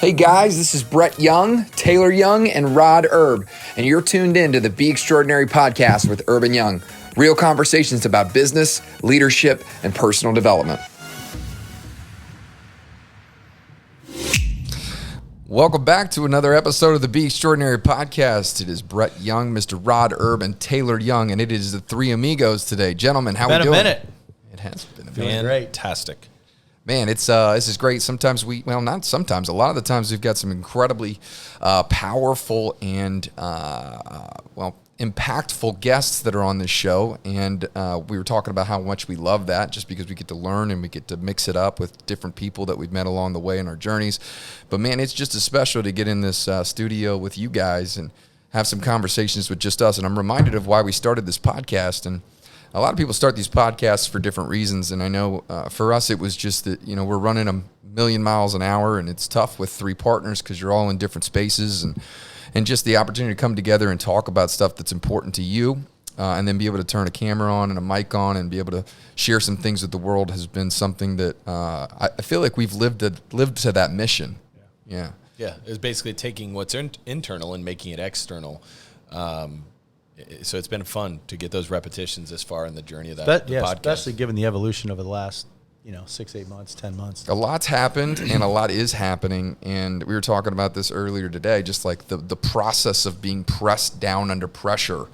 Hey guys, this is Brett Young, Taylor Young, and Rod Erb, and you're tuned in to the Be Extraordinary podcast with Erb and Young. Real conversations about business, leadership, and personal development. Welcome back to another episode of the Be Extraordinary podcast. It is Brett Young, Mr. Rod Erb, and Taylor Young, and it is the three amigos today. Gentlemen, how we doing? Been a minute. It has been a minute. Feeling fantastic. Man, this is great. Sometimes not sometimes, a lot of the times we've got some incredibly powerful and, impactful guests that are on this show. And we were talking about how much we love that just because we get to learn and we get to mix it up with different people that we've met along the way in our journeys. But man, it's just as special to get in this studio with you guys and have some conversations with just us. And I'm reminded of why we started this podcast. And a lot of people start these podcasts for different reasons, and I know for us it was just that, we're running a million miles an hour, and it's tough with three partners because you're all in different spaces, and just the opportunity to come together and talk about stuff that's important to you, and then be able to turn a camera on and a mic on and be able to share some things with the world has been something that I feel like we've lived to that mission. Yeah. It's basically taking what's internal and making it external. So it's been fun to get those repetitions this far in the journey of that podcast. Especially given the evolution over the last 6, 8 months, 10 months. A lot's happened and a lot is happening, and we were talking about this earlier today, just like the process of being pressed down under pressure.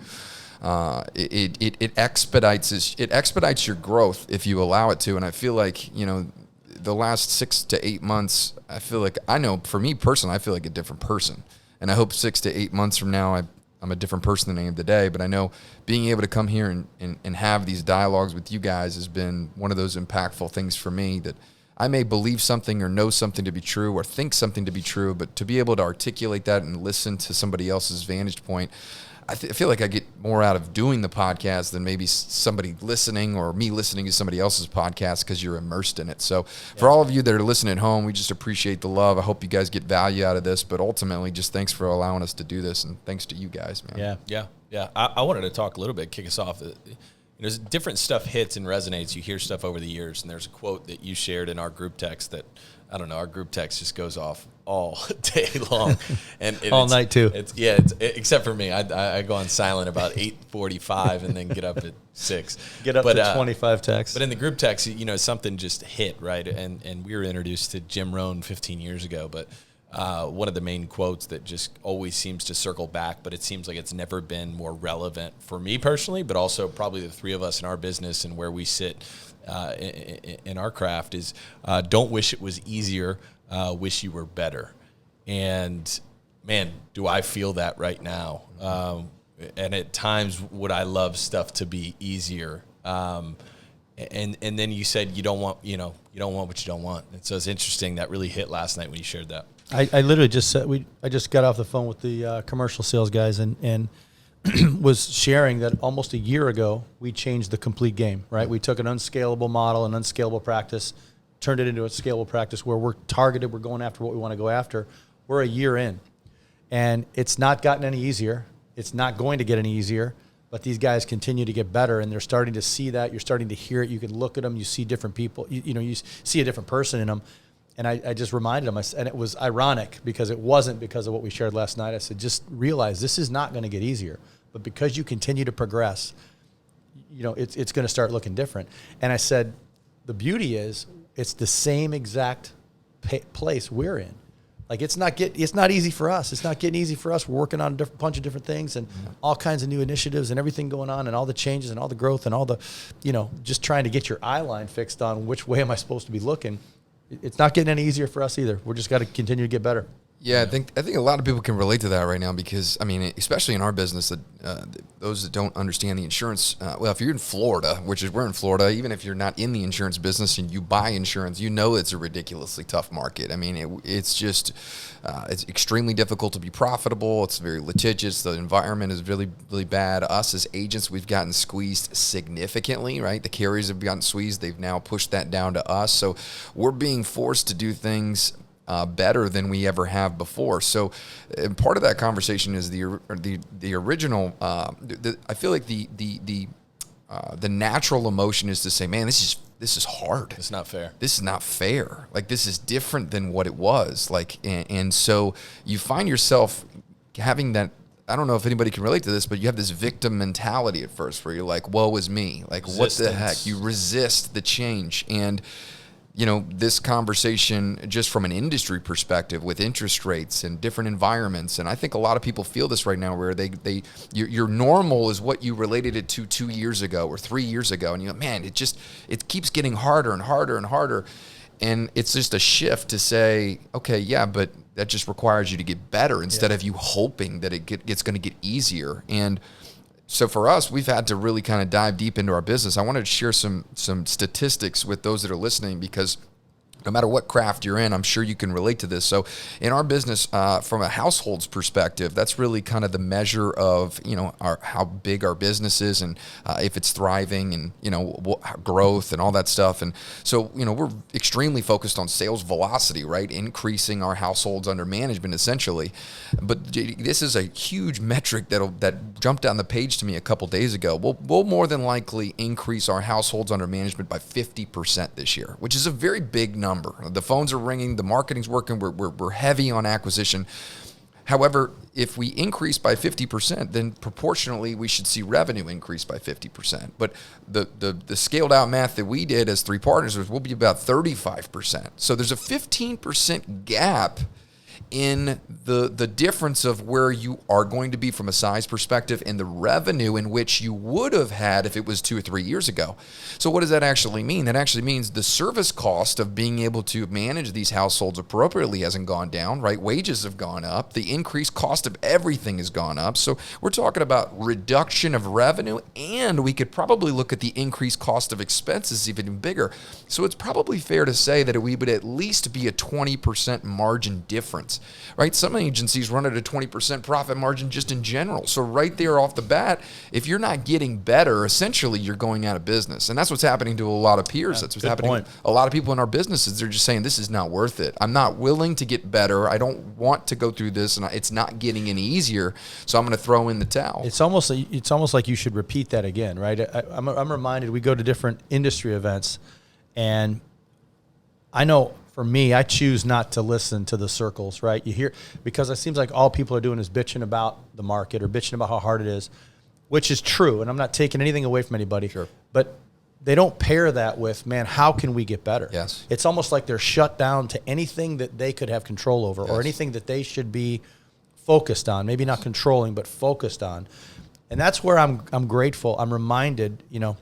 It expedites your growth if you allow it to, and I feel like the last 6 to 8 months, I know for me personally, I feel like a different person, and I hope 6 to 8 months from now I'm a different person than I am today, but I know being able to come here and have these dialogues with you guys has been one of those impactful things for me, that I may believe something or know something to be true or think something to be true, but to be able to articulate that and listen to somebody else's vantage point, I feel like I get more out of doing the podcast than maybe somebody listening or me listening to somebody else's podcast because you're immersed in it. So for all of you that are listening at home, we just appreciate the love. I hope you guys get value out of this, but ultimately just thanks for allowing us to do this, and thanks to you guys, man. Yeah. I wanted to talk a little bit, kick us off. There's different stuff hits and resonates. You hear stuff over the years, and there's a quote that you shared in our group text that, I don't know, our group text just goes off all day long, and all night too. Except for me, I go on silent about 8:45 and then get up at 6. Get up to 25 texts. But in the group text, something just hit right, and we were introduced to Jim Rohn 15 years ago, but one of the main quotes that just always seems to circle back, but it seems like it's never been more relevant for me personally, but also probably the three of us in our business and where we sit in our craft is don't wish it was easier, wish you were better. And man, do I feel that right now. And at times would I love stuff to be easier. And then you said you don't want what you don't want. And so it's interesting, that really hit last night when you shared that. I literally just said, I just got off the phone with the commercial sales guys and was sharing that almost a year ago, we changed the complete game, right? We took an unscalable model, an unscalable practice, turned it into a scalable practice where we're targeted, we're going after what we want to go after. We're a year in, and it's not gotten any easier. It's not going to get any easier, but these guys continue to get better, and they're starting to see that. You're starting to hear it. You can look at them. You see different people. You see a different person in them. And I just reminded them, and it was ironic because it wasn't because of what we shared last night. I said, just realize this is not going to get easier, but because you continue to progress, it's going to start looking different. And I said, the beauty is it's the same exact place we're in. Like it's not easy for us. It's not getting easy for us. We're working on a bunch of different things and all kinds of new initiatives and everything going on and all the changes and all the growth and all the, just trying to get your eye line fixed on which way am I supposed to be looking. It's not getting any easier for us either. We're just got to continue to get better. Yeah, I think a lot of people can relate to that right now because, especially in our business, that those that don't understand the insurance, if you're in Florida, which is we're in Florida, even if you're not in the insurance business and you buy insurance, it's a ridiculously tough market. It's just it's extremely difficult to be profitable. It's very litigious. The environment is really, really bad. Us as agents, we've gotten squeezed significantly, right? The carriers have gotten squeezed. They've now pushed that down to us. So we're being forced to do things better than we ever have before. So part of that conversation is the original, I feel like the natural emotion is to say, man, this is this is hard. It's not fair. This is not fair. Like, this is different than what it was. Like, and so you find yourself having that, I don't know if anybody can relate to this, but you have this victim mentality at first where you're like, woe is me. Like, what the heck? You resist the change. And, you know, this conversation just from an industry perspective with interest rates and different environments. And I think a lot of people feel this right now where your normal is what you related it to 2 years ago or 3 years ago. And you go, man, it keeps getting harder and harder and harder. And it's just a shift to say, okay, yeah, but that just requires you to get better instead of you hoping that it's going to get easier. And so for us, we've had to really kind of dive deep into our business. I wanted to share some statistics with those that are listening, because no matter what craft you're in, I'm sure you can relate to this. So in our business, from a household's perspective, that's really kind of the measure of, you know, how big our business is and if it's thriving and, you know, growth and all that stuff. And so, you know, we're extremely focused on sales velocity, right? Increasing our households under management, essentially. But this is a huge metric that jumped down the page to me a couple days ago. We'll more than likely increase our households under management by 50% this year, which is a very big number. The phones are ringing, the marketing's working, we're heavy on acquisition. However, if we increase by 50%, then proportionally we should see revenue increase by 50%. But the scaled out math that we did as three partners will be about 35%. So there's a 15% gap in the difference of where you are going to be from a size perspective and the revenue in which you would have had if it was 2 or 3 years ago. So what does that actually mean? That actually means the service cost of being able to manage these households appropriately hasn't gone down, right? Wages have gone up. The increased cost of everything has gone up. So we're talking about reduction of revenue, and we could probably look at the increased cost of expenses even bigger. So it's probably fair to say that we would at least be a 20% margin difference. Right? Some agencies run at a 20% profit margin just in general. So right there off the bat, if you're not getting better, essentially you're going out of business. And that's what's happening to a lot of peers. That's what's happening to a lot of people in our businesses. They're just saying, this is not worth it. I'm not willing to get better. I don't want to go through this, and it's not getting any easier. So I'm going to throw in the towel. It's almost like you should repeat that again, right? I'm reminded, we go to different industry events, and I know for me, I choose not to listen to the circles, right? You hear, because it seems like all people are doing is bitching about the market or bitching about how hard it is, which is true. And I'm not taking anything away from anybody. Sure. But they don't pair that with, man, how can we get better? Yes. It's almost like they're shut down to anything that they could have control over or anything that they should be focused on, maybe not controlling, but focused on. And that's where I'm grateful. I'm reminded, you know,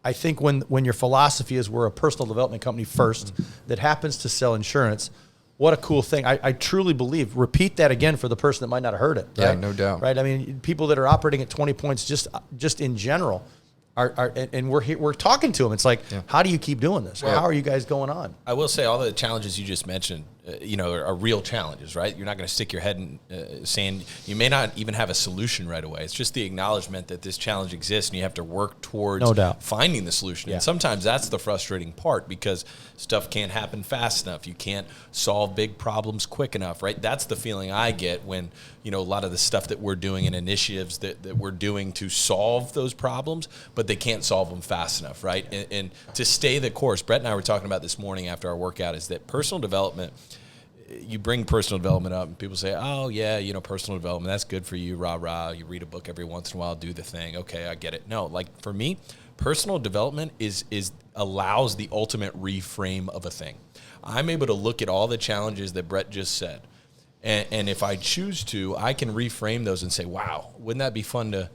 I think when your philosophy is we're a personal development company first that happens to sell insurance, what a cool thing. I truly believe, repeat that again for the person that might not have heard it. Right? Yeah, no doubt. Right? I mean, people that are operating at 20 points just in general are and we're talking to them. It's like, how do you keep doing this? Well, how are you guys going on? I will say all the challenges you just mentioned, you know, are real challenges, right? You're not going to stick your head in sand. You may not even have a solution right away. It's just the acknowledgement that this challenge exists, and you have to work towards finding the solution. Yeah. And sometimes that's the frustrating part, because stuff can't happen fast enough. You can't solve big problems quick enough, right? That's the feeling I get when, you know, a lot of the stuff that we're doing and initiatives that we're doing to solve those problems, but they can't solve them fast enough, right? And to stay the course, Brett and I were talking about this morning after our workout, is that personal development, you bring personal development up and people say, oh yeah, you know, personal development, that's good for you, rah, rah. You read a book every once in a while, do the thing. Okay, I get it. No, like for me, personal development is allows the ultimate reframe of a thing. I'm able to look at all the challenges that Brett just said. And if I choose to, I can reframe those and say, wow, wouldn't that be fun to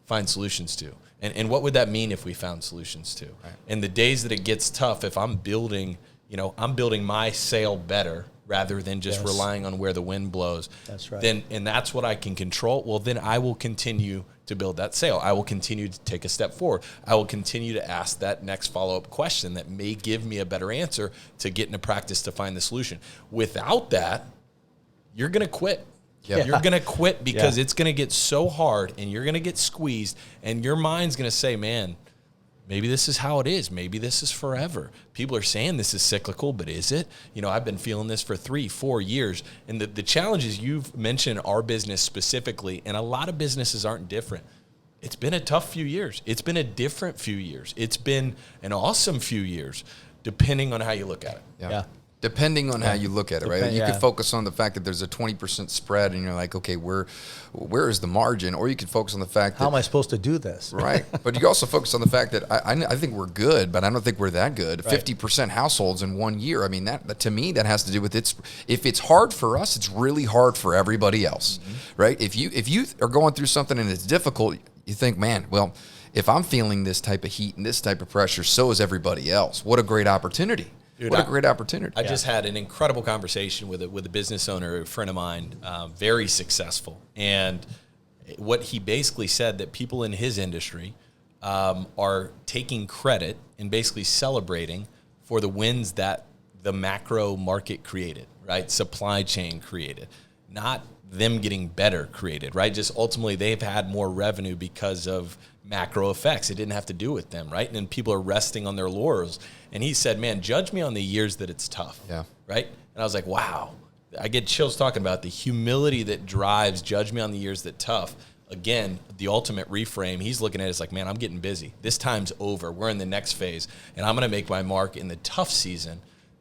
find solutions to? And what would that mean if we found solutions to? Right. And the days that it gets tough, if I'm building my sail better rather than just relying on where the wind blows. That's right. And that's what I can control. Well, then I will continue to build that sail. I will continue to take a step forward. I will continue to ask that next follow-up question that may give me a better answer to get into practice to find the solution. Without that, you're going to quit. Yep. You're going to quit because it's going to get so hard and you're going to get squeezed and your mind's going to say, man, maybe this is how it is. Maybe this is forever. People are saying this is cyclical, but is it? You know, I've been feeling this for 3-4 years. And the challenges you've mentioned our business specifically, and a lot of businesses aren't different. it's been a tough few years. It's been a different few years. It's been an awesome few years, depending on how you look at it. Yeah. Depending on how you look at it, right? You yeah. could focus on the fact that there's a 20% spread, and you're like, okay, where is the margin? Or you could focus on the fact that, how am I supposed to do this? right? But you also focus on the fact that I think we're good, but I don't think we're that good. Right. 50% households in 1 year. I mean, that to me, that has to do with if it's hard for us, it's really hard for everybody else, right? If you are going through something and it's difficult, you think, man, well, if I'm feeling this type of heat and this type of pressure, so is everybody else. What a great opportunity. Dude, what a great opportunity. I just had an incredible conversation with a business owner, a friend of mine, very successful. And what he basically said, that people in his industry are taking credit and basically celebrating for the wins that the macro market created, right? Supply chain created, not them getting better created, right? Just ultimately they've had more revenue because of macro effects. It didn't have to do with them, right? And then people are resting on their laurels. And he said, man, judge me on the years that it's tough, right? And I was like, wow. I get chills talking about the humility that drives judge me on the years that tough. Again, the ultimate reframe, he's looking at it as like, man, I'm getting busy. This time's over. We're in the next phase. And I'm going to make my mark in the tough season.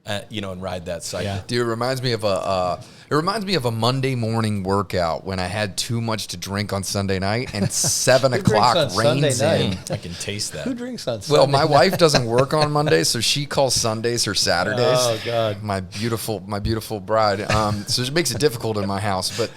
And ride that cycle. Yeah. Dude, it reminds me of a Monday morning workout when I had too much to drink on Sunday night and 7 o'clock rains in. I can taste that. Who drinks on Sunday Well, my night? wife doesn't work on Mondays, so she calls Sundays her Saturdays. Oh, God. My beautiful bride. So it makes it difficult in my house. But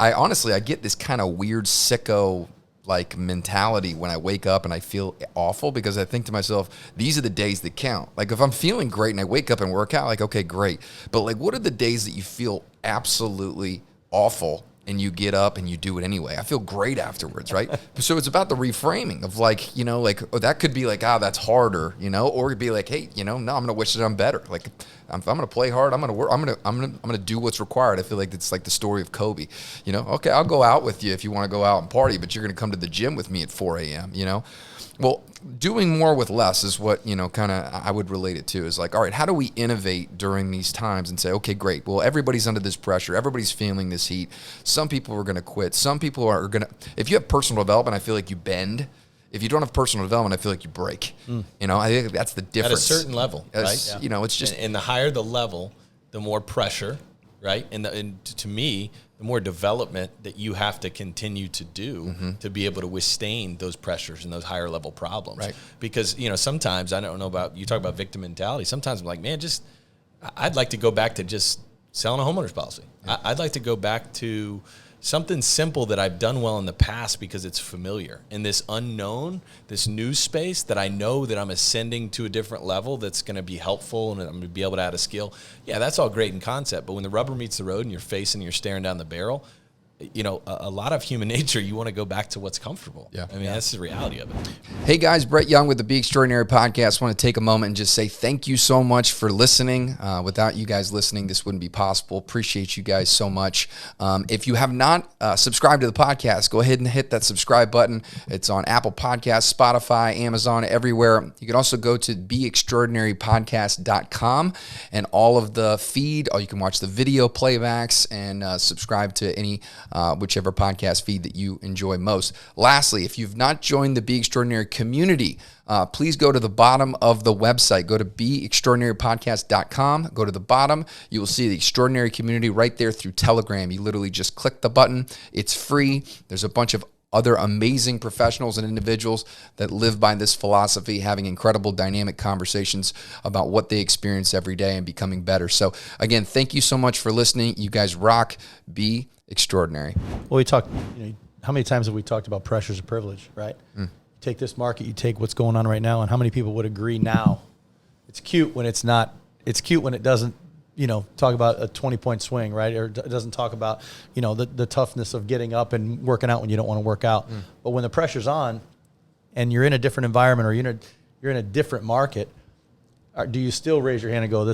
I honestly, I get this kind of weird sicko like mentality when I wake up and I feel awful, because I think to myself, these are the days that count. Like if I'm feeling great and I wake up and work out, like, okay, great. But like, what are the days that you feel absolutely awful and you get up and you do it anyway? I feel great afterwards, right? So it's about the reframing of like, like, oh, that could be like, that's harder, or it'd be like, hey, no, I'm going to wish that I'm better. Like I'm going to play hard. I'm going to work. I'm going to do what's required. I feel like it's like the story of Kobe, okay, I'll go out with you if you want to go out and party, but you're going to come to the gym with me at 4 a.m., Well, doing more with less is what, kind of I would relate it to, is like, all right, how do we innovate during these times and say, okay, great. Well, everybody's under this pressure. Everybody's feeling this heat. Some people are going to quit. Some people are going to, if you have personal development, I feel like you bend. If you don't have personal development, I feel like you break. I think that's the difference. At a certain level, right? It's just. And the higher the level, the more pressure, right? And to me, the more development that you have to continue to do to be able to withstand those pressures and those higher level problems. Right. Because, sometimes, I don't know about, you talk about victim mentality. Sometimes I'm like, man, I'd like to go back to just selling a homeowner's policy. Yeah. I'd like to go back to something simple that I've done well in the past because it's familiar. In this unknown, this new space that I know that I'm ascending to a different level that's going to be helpful and I'm going to be able to add a skill. Yeah, that's all great in concept. But when the rubber meets the road and you're facing, you're staring down the barrel, a lot of human nature, you want to go back to what's comfortable. Yeah. I mean, that's the reality of it. Hey guys, Brett Young with the Be Extraordinary podcast. I want to take a moment and just say thank you so much for listening. Without you guys listening, this wouldn't be possible. Appreciate you guys so much. If you have not subscribed to the podcast, go ahead and hit that subscribe button. It's on Apple Podcasts, Spotify, Amazon, everywhere. You can also go to beextraordinarypodcast.com and all of the feed, or you can watch the video playbacks and subscribe to any whichever podcast feed that you enjoy most. Lastly, if you've not joined the Be Extraordinary community, please go to the bottom of the website. Go to beextraordinarypodcast.com. Go to the bottom. You will see the Extraordinary community right there through Telegram. You literally just click the button. It's free. There's a bunch of other amazing professionals and individuals that live by this philosophy, having incredible dynamic conversations about what they experience every day and becoming better. So again, thank you so much for listening. You guys rock. Be extraordinary. Well, we talked, how many times have we talked about pressures of privilege, right? You take this market, you take what's going on right now, and how many people would agree now? It's cute when it's not, it's cute when it doesn't, talk about a 20-point swing, right? Or it doesn't talk about, the toughness of getting up and working out when you don't want to work out. But when the pressure's on and you're in a different environment or you're in a different market, do you still raise your hand and go,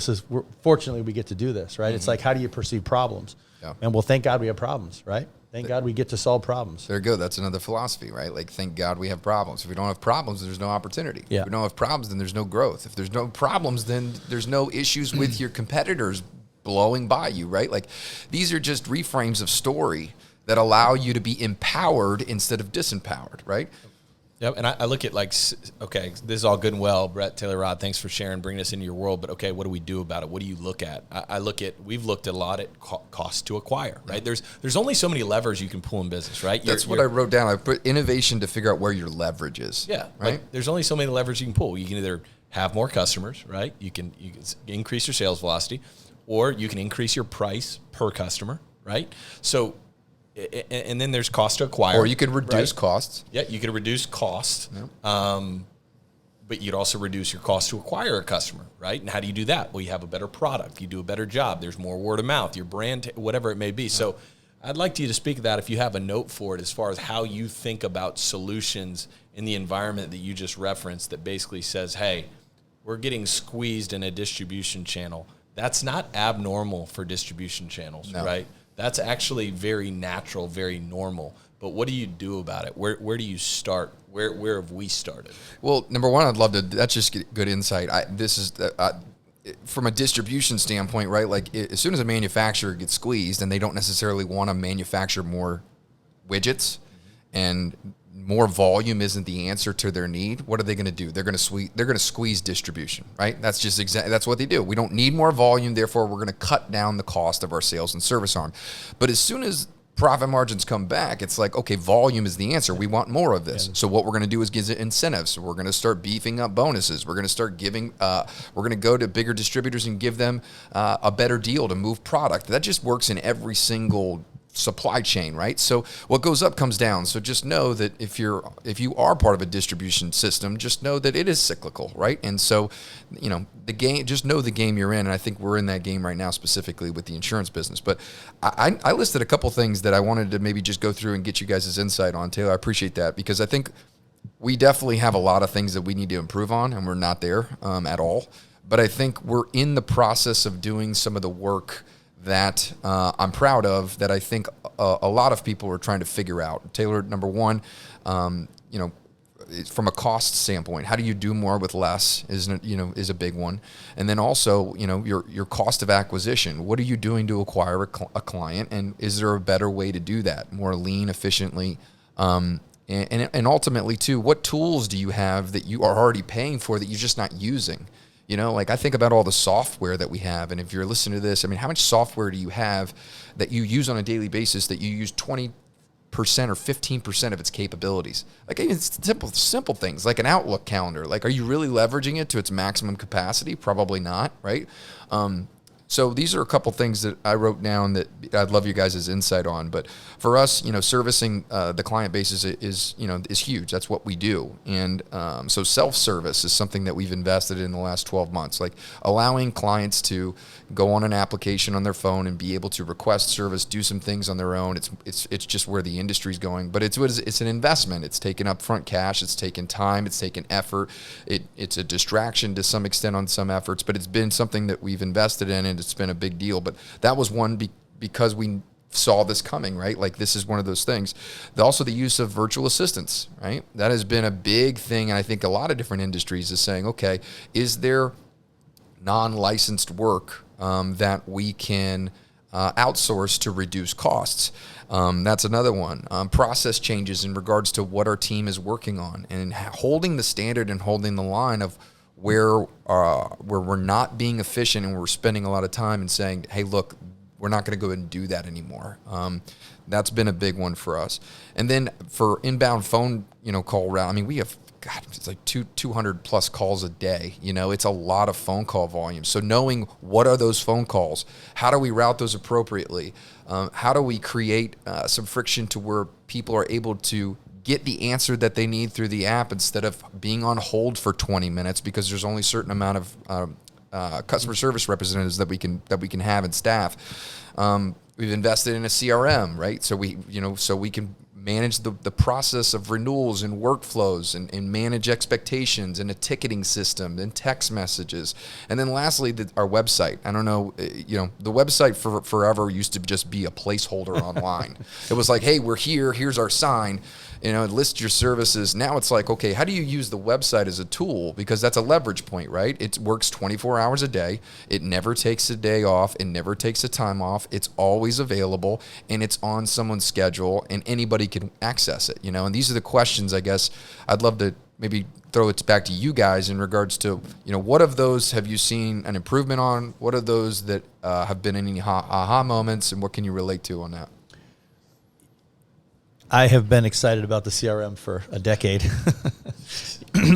fortunately we get to do this, right? It's like, how do you perceive problems? Yeah. And well, thank God we have problems, right? Thank God we get to solve problems. There you go. That's another philosophy, right? Like, thank God we have problems. If we don't have problems, there's no opportunity. Yeah. If we don't have problems, then there's no growth. If there's no problems, then there's no issues with your competitors blowing by you, right? Like, these are just reframes of story that allow you to be empowered instead of disempowered, right? Yep, and I look at like, okay, this is all good and well. Brett, Taylor, Rod, thanks for sharing, bringing us into your world. But okay, what do we do about it? What do you look at? We've looked a lot at cost to acquire, right? There's only so many levers you can pull in business, right? That's what I wrote down. I put innovation to figure out where your leverage is. Yeah, right. Like, there's only so many levers you can pull. You can either have more customers, right? You can increase your sales velocity, or you can increase your price per customer, right? So. And then there's cost to acquire. Or you could reduce costs. Yeah, you could reduce costs. Yep. But you'd also reduce your cost to acquire a customer, right? And how do you do that? Well, you have a better product. You do a better job. There's more word of mouth, your brand, whatever it may be. So I'd like you to speak of that if you have a note for it as far as how you think about solutions in the environment that you just referenced that basically says, hey, we're getting squeezed in a distribution channel. That's not abnormal for distribution channels, right? That's actually very natural, very normal. But what do you do about it? Where do you start? Where have we started? Well, number one, I'd love to. That's just good insight. This is from a distribution standpoint, right? Like as soon as a manufacturer gets squeezed, and they don't necessarily want to manufacture more widgets, and more volume isn't the answer to their need, what are they going to do? They're going to squeeze distribution, right? That's just that's what they do. We don't need more volume, therefore we're going to cut down the cost of our sales and service arm. But as soon as profit margins come back, it's like, okay, volume is the answer. We want more of this. So what we're going to do is give it incentives. We're going to start beefing up bonuses. We're going to start giving, we're going to go to bigger distributors and give them a better deal to move product. That just works in every single supply chain, right? So what goes up comes down. So just know that if you are part of a distribution system, just know that it is cyclical, right? And so, the game, just know the game you're in. And I think we're in that game right now, specifically with the insurance business. But I listed a couple things that I wanted to maybe just go through and get you guys' insight on. Taylor, I appreciate that, because I think we definitely have a lot of things that we need to improve on, and we're not there at all. But I think we're in the process of doing some of the work that I'm proud of, that I think a lot of people are trying to figure out. Taylor, number one, from a cost standpoint, how do you do more with less is a big one. And then also, your cost of acquisition. What are you doing to acquire a client, and is there a better way to do that, more lean, efficiently? And ultimately, too, what tools do you have that you are already paying for that you're just not using? I think about all the software that we have, and if you're listening to this, how much software do you have that you use on a daily basis that you use 20% or 15% of its capabilities? Like, it's simple things like an Outlook calendar. Like, are you really leveraging it to its maximum capacity? Probably not, right? So these are a couple things that I wrote down that I'd love you guys' insight on. But for us, servicing the client base is huge. That's what we do. And so self-service is something that we've invested in the last 12 months, like allowing clients to go on an application on their phone and be able to request service, do some things on their own. It's just where the industry's going. But it's an investment. It's taken upfront cash. It's taken time. It's taken effort. It's a distraction to some extent on some efforts, but it's been something that we've invested in, and it's been a big deal. But that was one because we saw this coming, right? Like, this is one of those things. Also, the use of virtual assistants, right? That has been a big thing. And I think a lot of different industries is saying, okay, is there non-licensed work that we can outsource to reduce costs? That's another one. Process changes in regards to what our team is working on, and holding the standard and holding the line of where we're not being efficient and we're spending a lot of time and saying, hey, look, we're not going to go ahead and do that anymore. That's been a big one for us. And then for inbound phone, call route, we have, it's like 200 plus calls a day. It's a lot of phone call volume. So knowing what are those phone calls, how do we route those appropriately? How do we create some friction to where people are able to get the answer that they need through the app instead of being on hold for 20 minutes because there's only a certain amount of customer service representatives that we can have and staff. We've invested in a CRM, right? So we can manage the process of renewals and workflows and manage expectations and a ticketing system and text messages. And then lastly, our website. I don't know, the website forever used to just be a placeholder online. It was like, hey, we're here, here's our sign. list your services. Now it's like, okay, how do you use the website as a tool? Because that's a leverage point, right? It works 24 hours a day. It never takes a day off. It never takes a time off. It's always available, and it's on someone's schedule, and anybody can access it, and these are the questions, I guess, I'd love to maybe throw it back to you guys in regards to, what of those have you seen an improvement on? What are those that have been any aha moments, and what can you relate to on that? I have been excited about the CRM for a decade.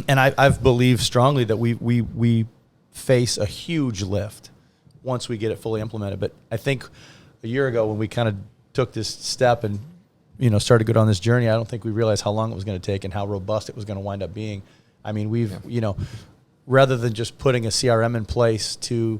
And I've believed strongly that we face a huge lift once we get it fully implemented. But I think a year ago when we kind of took this step and started to go on this journey, I don't think we realized how long it was going to take and how robust it was going to wind up being. I mean, rather than just putting a CRM in place to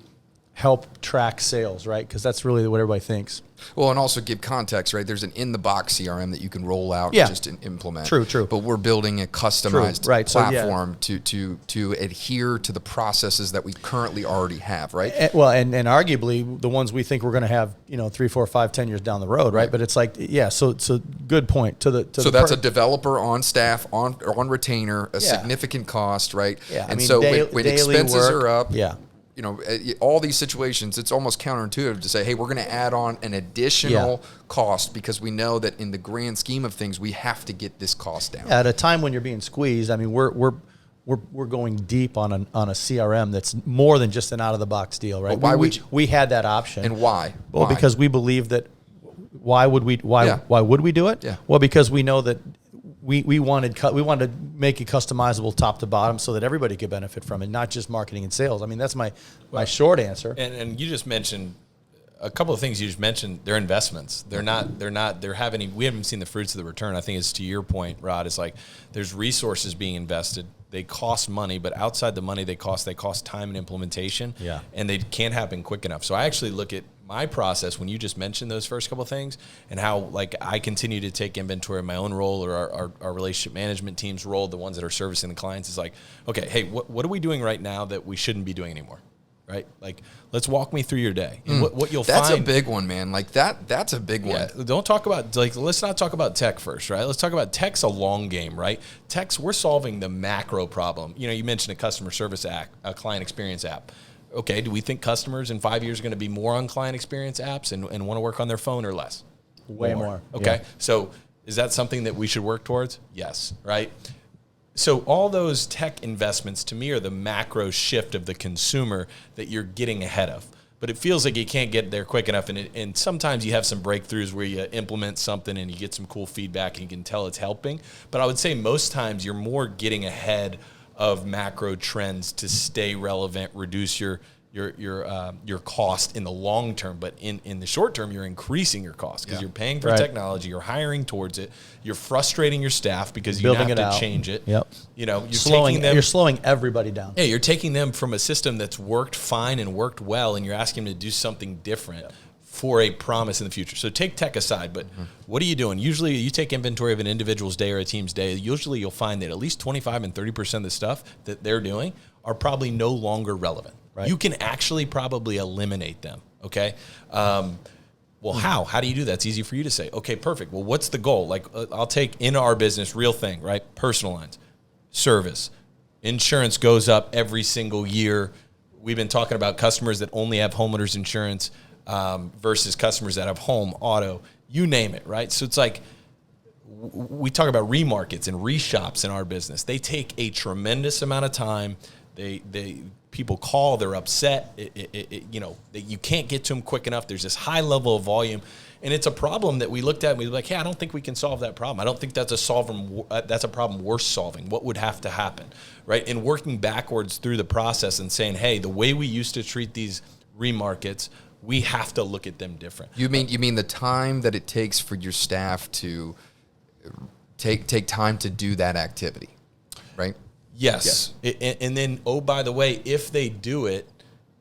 help track sales, right? Because that's really what everybody thinks. Well, and also give context, right? There's an in-the-box CRM that you can roll out and just implement. True. But we're building a customized platform to adhere to the processes that we currently already have, right? And arguably the ones we think we're going to have, 3, 4, 5, 10 years down the road, right? But it's like, so good point. So that's a developer on staff, on retainer, a significant cost, right? Yeah. And when expenses are up, all these situations, it's almost counterintuitive to say, hey, we're going to add on an additional cost because we know that in the grand scheme of things, we have to get this cost down. At a time when you're being squeezed, I mean, we're going deep on a CRM that's more than just an out of the box deal, right? Why we had that option, and why? Well, because we believe that. Why would we do it? Yeah. Well, because we know that we wanted to make it customizable top to bottom so that everybody could benefit from it, not just marketing and sales. I mean, that's my short answer. And you just mentioned a couple of things. You just mentioned they're investments. We haven't seen the fruits of the return. I think it's to your point, Rod. It's like there's resources being invested. They cost money, but outside the money they cost time and implementation. Yeah. And they can't happen quick enough. So I actually look at my process when you just mentioned those first couple of things and how I continue to take inventory of my own role or our relationship management team's role, the ones that are servicing the clients, is like, okay, hey, what are we doing right now that we shouldn't be doing anymore? Right? Like, let's walk me through your day. And what you'll find. That's a big one, man. Like that's a big one. Yeah, don't talk about, let's not talk about tech first, right? Let's talk about tech's a long game, right? Tech's, we're solving the macro problem. You mentioned a customer service app, a client experience app. Okay, do we think customers in 5 years are going to be more on client experience apps and want to work on their phone or less? Way more. Okay, so is that something that we should work towards? Yes, right? So all those tech investments to me are the macro shift of the consumer that you're getting ahead of. But it feels like you can't get there quick enough. And sometimes you have some breakthroughs where you implement something and you get some cool feedback and you can tell it's helping. But I would say most times you're more getting ahead of macro trends to stay relevant, reduce your cost in the long term, but in the short term, you're increasing your cost because you're paying for technology, you're hiring towards it, you're frustrating your staff because you have to change it. Yep. You're slowing everybody down. Yeah, you're taking them from a system that's worked fine and worked well, and you're asking them to do something different for a promise in the future. So take tech aside, but what are you doing? Usually you take inventory of an individual's day or a team's day. Usually you'll find that at least 25 and 30% of the stuff that they're doing are probably no longer relevant. Right. You can actually probably eliminate them, okay? Well, how? How do you do that? It's easy for you to say. Okay, perfect. Well, what's the goal? Like, I'll take in our business, real thing, right? Personal lines, service, insurance goes up every single year. We've been talking about customers that only have homeowners insurance versus customers that have home, auto, you name it, right? So it's like we talk about remarkets and reshops in our business. They take a tremendous amount of time. People call, they're upset, that you can't get to them quick enough. There's this high level of volume, and it's a problem that we looked at and we were like, hey, I don't think we can solve that problem. I don't think that's a problem worth solving. What would have to happen, right? And working backwards through the process and saying, hey, the way we used to treat these remarkets, we have to look at them different. You mean the time that it takes for your staff to take time to do that activity, right? Yes. And then, oh, by the way, if they do it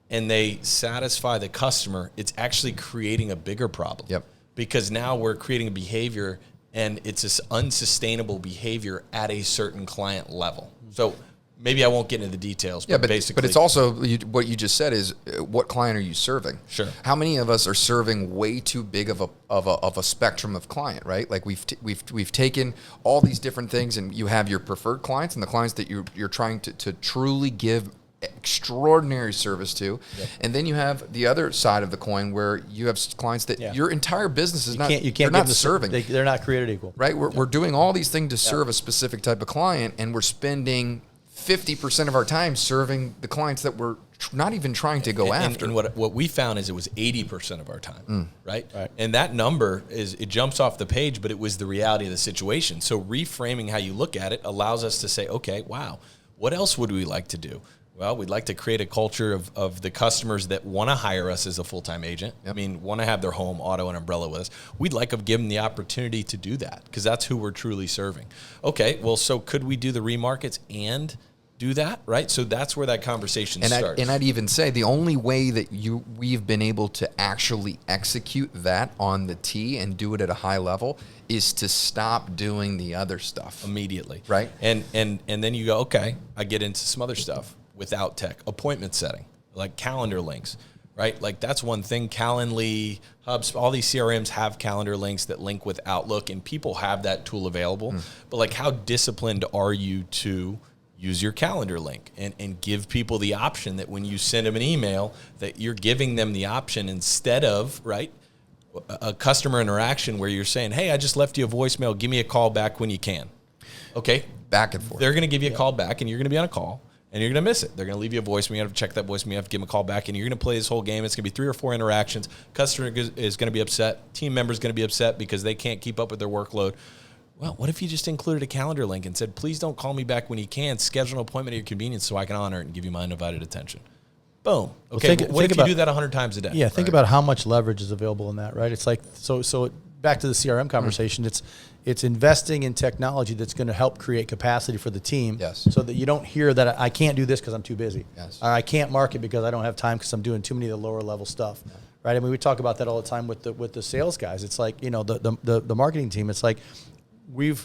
and they satisfy the customer, it's actually creating a bigger problem. Yep. Because now we're creating a behavior and it's this unsustainable behavior at a certain client level. So maybe I won't get into the details, but basically. But it's also, what you just said is, what client are you serving? Sure. How many of us are serving way too big of a spectrum of client, right? Like we've taken all these different things, and you have your preferred clients and the clients that you're trying to truly give extraordinary service to. Yep. And then you have the other side of the coin where you have clients that your entire business is you're not serving. They're not created equal. Right? We're doing all these things to serve a specific type of client, and we're spending 50% of our time serving the clients that we're not even trying to go after. And what we found is it was 80% of our time, right? And that number it jumps off the page, but it was the reality of the situation. So reframing how you look at it allows us to say, okay, wow, what else would we like to do? Well, we'd like to create a culture of the customers that want to hire us as a full-time agent. Yep. I mean, want to have their home, auto, and umbrella with us. We'd like to give them the opportunity to do that because that's who we're truly serving. Okay, well, so could we do the remarkets and do that, right? So that's where that conversation starts. I'd even say the only way that we've been able to actually execute that on the tee and do it at a high level is to stop doing the other stuff immediately, right? And then you go, okay, I get into some other stuff without tech, appointment setting, like calendar links, right? Like that's one thing. Calendly, HubSpot, all these CRMs have calendar links that link with Outlook, and people have that tool available. But like, how disciplined are you to use your calendar link and give people the option that when you send them an email that you're giving them the option instead of, right, a customer interaction where you're saying, hey, I just left you a voicemail. Give me a call back when you can. Okay. Back and forth. They're going to give you a call back, and you're going to be on a call, and you're going to miss it. They're going to leave you a voicemail. You have to check that voicemail. You have to give them a call back, and you're going to play this whole game. It's going to be 3 or 4 interactions. Customer is going to be upset. Team member's going to be upset because they can't keep up with their workload. Well, what if you just included a calendar link and said, please don't call me back when you can. Schedule an appointment at your convenience so I can honor it and give you my undivided attention. Boom. Okay, Well, what if you do that 100 times a day? Yeah, think about how much leverage is available in that, right? It's like, so back to the CRM conversation, it's investing in technology that's going to help create capacity for the team, so that you don't hear that I can't do this because I'm too busy. Or I can't market because I don't have time because I'm doing too many of the lower level stuff. Right? I mean, we talk about that all the time with the sales guys. It's like, the marketing team, it's like, we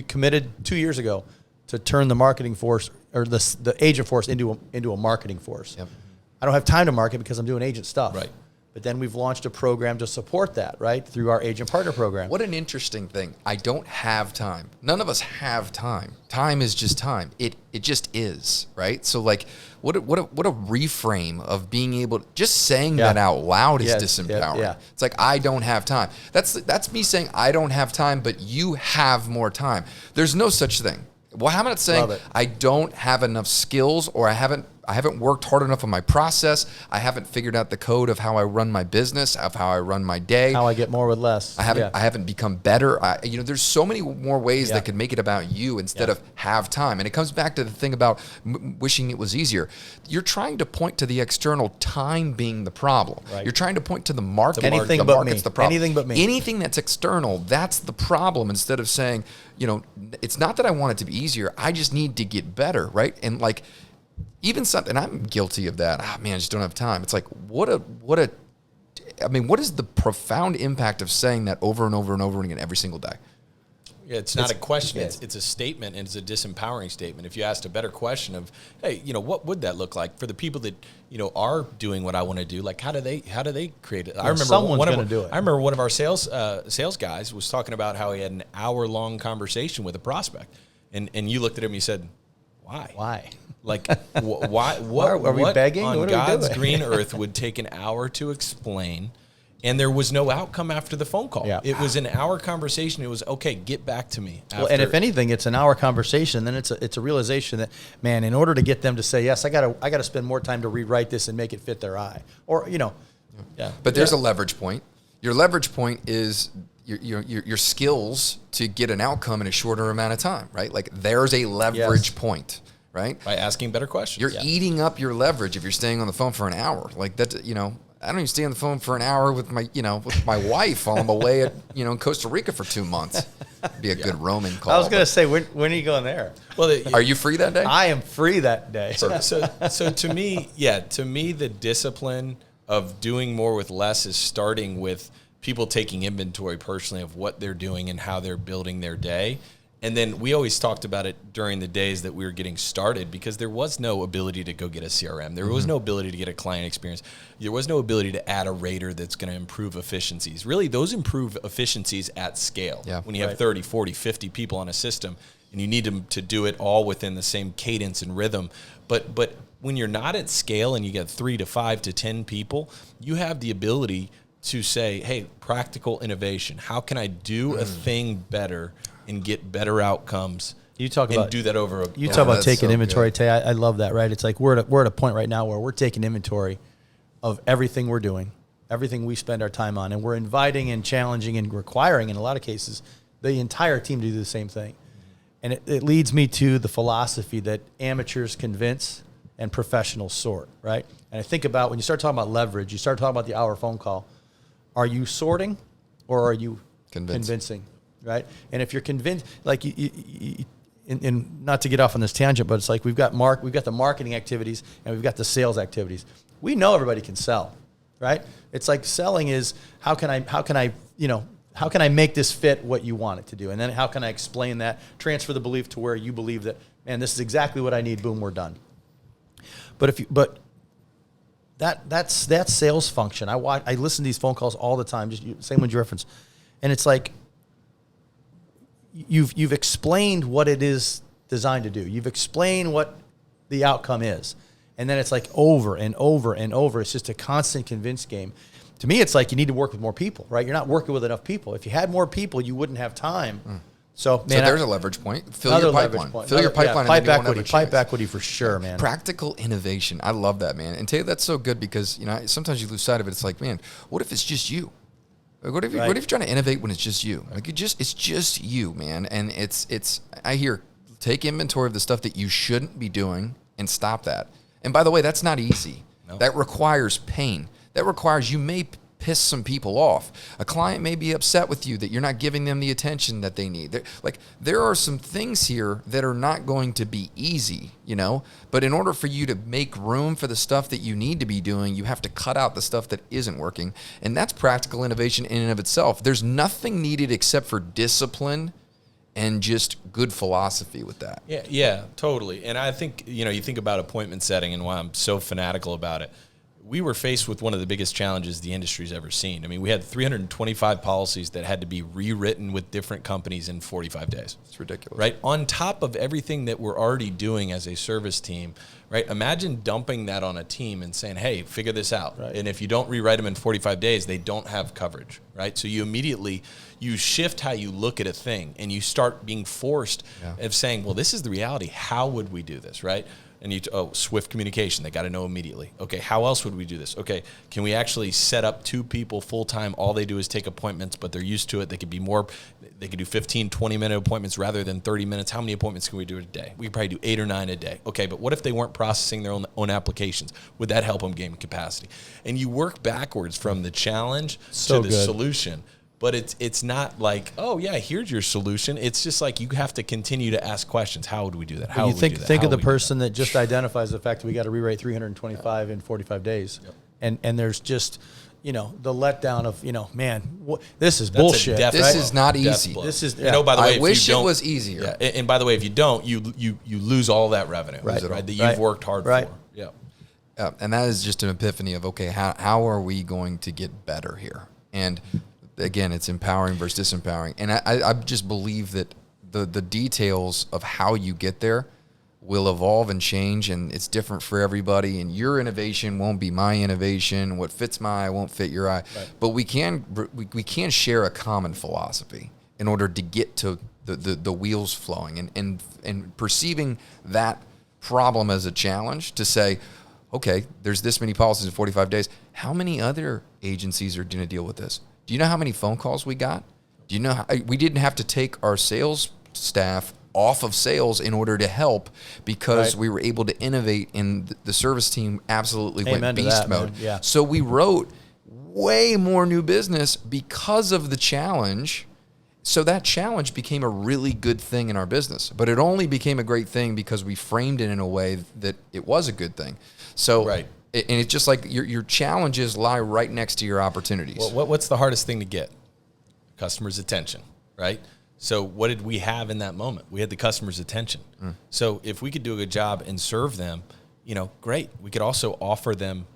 committed 2 years ago to turn the marketing force or the agent force into a marketing force. Yep. I don't have time to market because I'm doing agent stuff. Right. But then we've launched a program to support that, right, through our agent partner program. What an interesting thing. I don't have time. None of us have time. Time is just time. It just is, right? So like, what a reframe of being able to just saying that out loud is disempowering. Yeah. It's like, I don't have time. That's me saying I don't have time, but you have more time. There's no such thing. Well, how about saying I don't have enough skills, or I haven't worked hard enough on my process. I haven't figured out the code of how I run my business, of how I run my day. How I get more with less. I haven't become better. There's so many more ways that could make it about you instead of have time. And it comes back to the thing about wishing it was easier. You're trying to point to the external time being the problem. Right. You're trying to point to the market. Anything the but market's me. the problem. Anything but me. Anything that's external, that's the problem. Instead of saying, it's not that I want it to be easier. I just need to get better, right? And like, even something, I'm guilty of that. Man, I just don't have time. It's like, what is the profound impact of saying that over and over and over again every single day? Yeah, it's not a question. It's a statement, and it's a disempowering statement. If you asked a better question of, hey, what would that look like for the people that are doing what I want to do? Like, how do they create it? I remember someone's going to do it. I remember one of our sales guys was talking about how he had an hour-long conversation with a prospect, and you looked at him and you said, why? Why? Like, why? What are we begging? On what God's green earth would take an hour to explain, and there was no outcome after the phone call. Yeah. It was an hour conversation. It was, okay, get back to me. Well, and if anything, it's an hour conversation. Then it's a realization that, man, in order to get them to say yes, I gotta spend more time to rewrite this and make it fit their eye. Or But there's a leverage point. Your leverage point is your skills to get an outcome in a shorter amount of time, right? Like, there's a leverage point, right? By asking better questions. You're eating up your leverage if you're staying on the phone for an hour. Like that, I don't even stay on the phone for an hour with my wife while I'm away at, in Costa Rica for 2 months. Be a good roaming call. I was going to say, when are you going there? Well, are you free that day? I am free that day. So to me, the discipline of doing more with less is starting with people taking inventory personally of what they're doing and how they're building their day. And then we always talked about it during the days that we were getting started, because there was no ability to go get a CRM. There was no ability to get a client experience. There was no ability to add a rater that's going to improve efficiencies. Really, those improve efficiencies at scale. Yeah. When you have 30, 40, 50 people on a system, and you need them to do it all within the same cadence and rhythm. But when you're not at scale and you get 3 to 5 to 10 people, you have the ability to say, hey, practical innovation. How can I do a thing better and get better outcomes? You talk and about do that over. You talk about taking so inventory. good. Tay, I love that. Right? It's like we're at a point right now where we're taking inventory of everything we're doing, everything we spend our time on, and we're inviting and challenging and requiring, in a lot of cases, the entire team to do the same thing. And it leads me to the philosophy that amateurs convince and professionals sort. Right? And I think about when you start talking about leverage, you start talking about the hour phone call. Are you sorting, or are you convincing? Right? And if you're convinced, like and not to get off on this tangent, but it's like we've got the marketing activities and we've got the sales activities. We know everybody can sell, right? It's like selling is how can I make this fit what you want it to do, and then how can I explain that, transfer the belief to where you believe that, man, this is exactly what I need. Boom, we're done. But that's sales function. I listen to these phone calls all the time. Just same one you reference, and it's like you've explained what it is designed to do. You've explained what the outcome is, and then it's like over and over and over. It's just a constant convince game. To me, it's like you need to work with more people, right? You're not working with enough people. If you had more people, you wouldn't have time. So there's a leverage point. Fill your pipeline. Fill your pipeline. Yeah, pipe equity for sure, man. Practical innovation. I love that, man. And Taylor, that's so good because sometimes you lose sight of it. It's like, man, what if it's just you? Like, what if you're trying to innovate when it's just you? Like it's just you, man. And I hear take inventory of the stuff that you shouldn't be doing and stop that. And by the way, that's not easy. No. That requires pain. That requires you may piss some people off. A client may be upset with you that you're not giving them the attention that they need. There are some things here that are not going to be easy, but in order for you to make room for the stuff that you need to be doing, you have to cut out the stuff that isn't working. And that's practical innovation in and of itself. There's nothing needed except for discipline and just good philosophy with that. Yeah, totally. And I think, you think about appointment setting and why I'm so fanatical about it. We were faced with one of the biggest challenges the industry's ever seen. I mean, we had 325 policies that had to be rewritten with different companies in 45 days. It's ridiculous. Right? On top of everything that we're already doing as a service team, right? Imagine dumping that on a team and saying, hey, figure this out. Right. And if you don't rewrite them in 45 days, they don't have coverage, right? So you shift how you look at a thing, and you start being forced of saying, well, this is the reality. How would we do this, right? And swift communication. They got to know immediately. Okay, how else would we do this? Okay, can we actually set up 2 people full-time? All they do is take appointments, but they're used to it. They could be more. They could do 15, 20-minute appointments rather than 30 minutes. How many appointments can we do a day? We could probably do 8 or 9 a day. Okay, but what if they weren't processing their own applications? Would that help them gain capacity? And you work backwards from the challenge to the solution. But it's not like, oh, yeah, here's your solution. It's just like you have to continue to ask questions. How would we do that? How would we do that? Think of the person that just identifies the fact that we got to rewrite 325 in 45 days. Yep. And there's just, the letdown of, man, this is bullshit. This is not easy. This is, by the way, I wish it was easier. Yeah, and by the way, if you don't, you lose all that revenue, right? That you've worked hard for. Yeah. And that is just an epiphany of, okay, how are we going to get better here? And again, it's empowering versus disempowering. And I just believe that the details of how you get there will evolve and change, and it's different for everybody. And your innovation won't be my innovation. What fits my eye won't fit your eye. Right. But we can share a common philosophy in order to get to the wheels flowing and perceiving that problem as a challenge to say, okay, there's this many policies in 45 days. How many other agencies are going to deal with this? Do you know how many phone calls we got? Do you know we didn't have to take our sales staff off of sales in order to help because we were able to innovate, and the service team absolutely went beast mode. Yeah. So we wrote way more new business because of the challenge. So that challenge became a really good thing in our business, but it only became a great thing because we framed it in a way that it was a good thing. So and it's just like your challenges lie right next to your opportunities. Well, what's the hardest thing to get? Customer's attention, right? So what did we have in that moment? We had the customer's attention. So if we could do a good job and serve them, great. We could also offer them,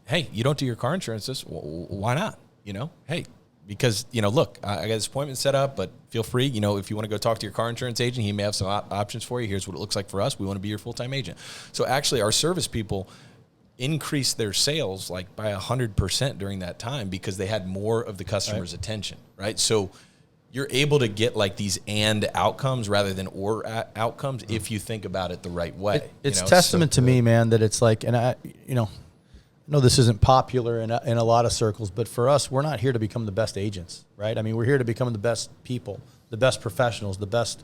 hey, you don't do your car insurances. Why not? Hey, because, look, I got this appointment set up, but feel free, if you want to go talk to your car insurance agent, he may have some options for you. Here's what it looks like for us. We want to be your full-time agent. So actually our service people increased their sales like by 100% during that time because they had more of the customer's attention, right? So you're able to get like these and outcomes rather than or outcomes if you think about it the right way. It's testament to me, man, that it's like, and I know this isn't popular in a lot of circles, but for us, we're not here to become the best agents, right? I mean, we're here to become the best people, the best professionals, the best,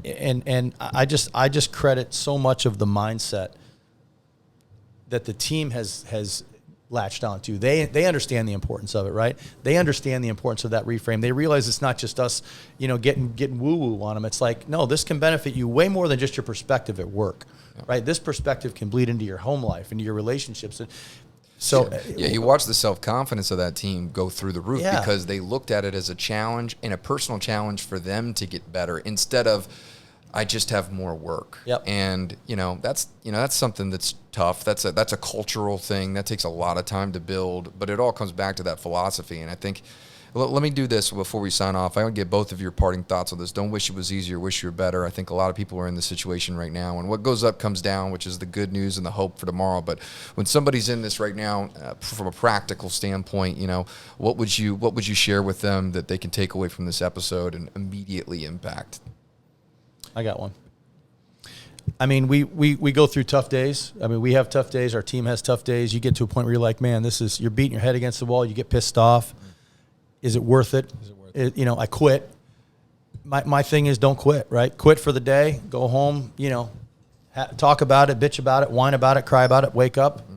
and I just credit so much of the mindset that the team has latched onto. They understand the importance of it, right? They understand the importance of that reframe. They realize it's not just us, getting woo-woo on them. It's like, no, this can benefit you way more than just your perspective at work, right? This perspective can bleed into your home life, into your relationships. So you watch the self-confidence of that team go through the roof because they looked at it as a challenge and a personal challenge for them to get better instead of, I just have more work. Yep. And that's something that's tough. That's a cultural thing that takes a lot of time to build, but it all comes back to that philosophy. And I think, let me do this before we sign off. I want to get both of your parting thoughts on this. Don't wish it was easier, wish you were better. I think a lot of people are in this situation right now, and what goes up comes down, which is the good news and the hope for tomorrow. But when somebody's in this right now, from a practical standpoint, what would you share with them that they can take away from this episode and immediately impact? I got one. I mean, we go through tough days. I mean, we have tough days. Our team has tough days. You get to a point where you're like, man, you're beating your head against the wall. You get pissed off. Is it worth it? I quit. My thing is don't quit, right? Quit for the day. Go home, talk about it, bitch about it, whine about it, cry about it, wake up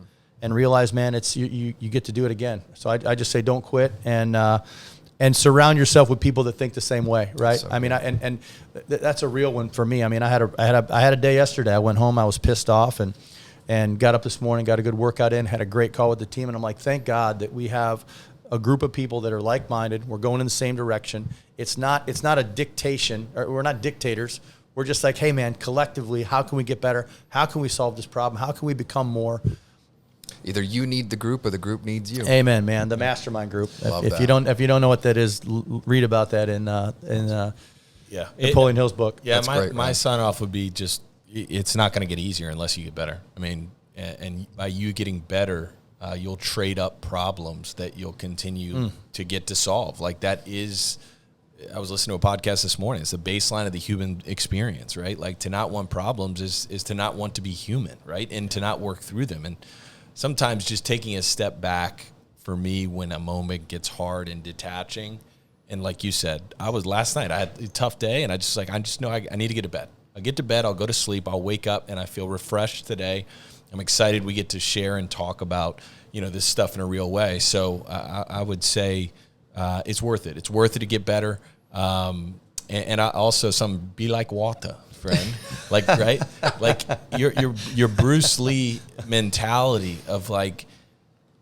and realize, man, it's you get to do it again. So I just say don't quit and surround yourself with people that think the same way, right? So, I mean, that's a real one for me. I mean, I had a day yesterday. I went home, I was pissed off and got up this morning, got a good workout in, had a great call with the team, and I'm like, thank God that we have a group of people that are like-minded. We're going in the same direction. It's not a dictation, or we're not dictators. We're just like, hey man, collectively, how can we get better? How can we solve this problem? How can we become more? Either you need the group or the group needs you. Amen, man. The mastermind group. If you don't know what that is, read about that in Napoleon Hill's book. Yeah, my sign off would be just, it's not going to get easier unless you get better. I mean, and by you getting better, you'll trade up problems that you'll continue to get to solve. Like that is, I was listening to a podcast this morning. It's the baseline of the human experience, right? Like to not want problems is to not want to be human, right? And to not work through them. And sometimes just taking a step back for me when a moment gets hard and detaching. And like you said, last night, I had a tough day and I just know I need to get to bed. I'll get to bed, I'll go to sleep, I'll wake up and I feel refreshed today. I'm excited we get to share and talk about, this stuff in a real way. So I would say it's worth it. It's worth it to get better. And I also be like water, friend. Like, right? Like your Bruce Lee mentality of like,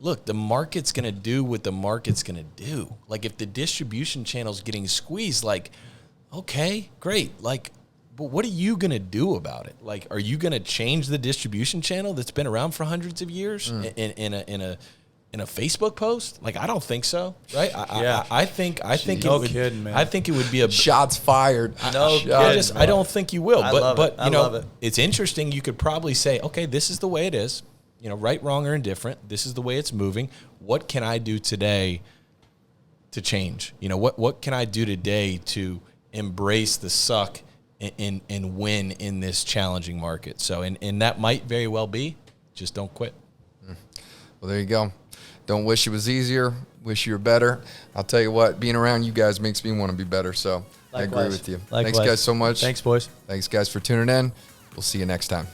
look, the market's going to do what the market's going to do. Like if the distribution channel's getting squeezed, like, okay, great. Like, but what are you going to do about it? Like, are you going to change the distribution channel that's been around for hundreds of years in a Facebook post? Like, I don't think so, right? I think no kidding, man. I think it would be a shots fired. No, I don't think you will. I love it. It's interesting. You could probably say, okay, this is the way it is. Right, wrong, or indifferent. This is the way it's moving. What can I do today to change? What can I do today to embrace the suck and win in this challenging market? So, and that might very well be, just don't quit. Well, there you go. Don't wish it was easier. Wish you were better. I'll tell you what, being around you guys makes me want to be better. So likewise. I agree with you. Likewise. Thanks, guys, so much. Thanks, boys. Thanks, guys, for tuning in. We'll see you next time.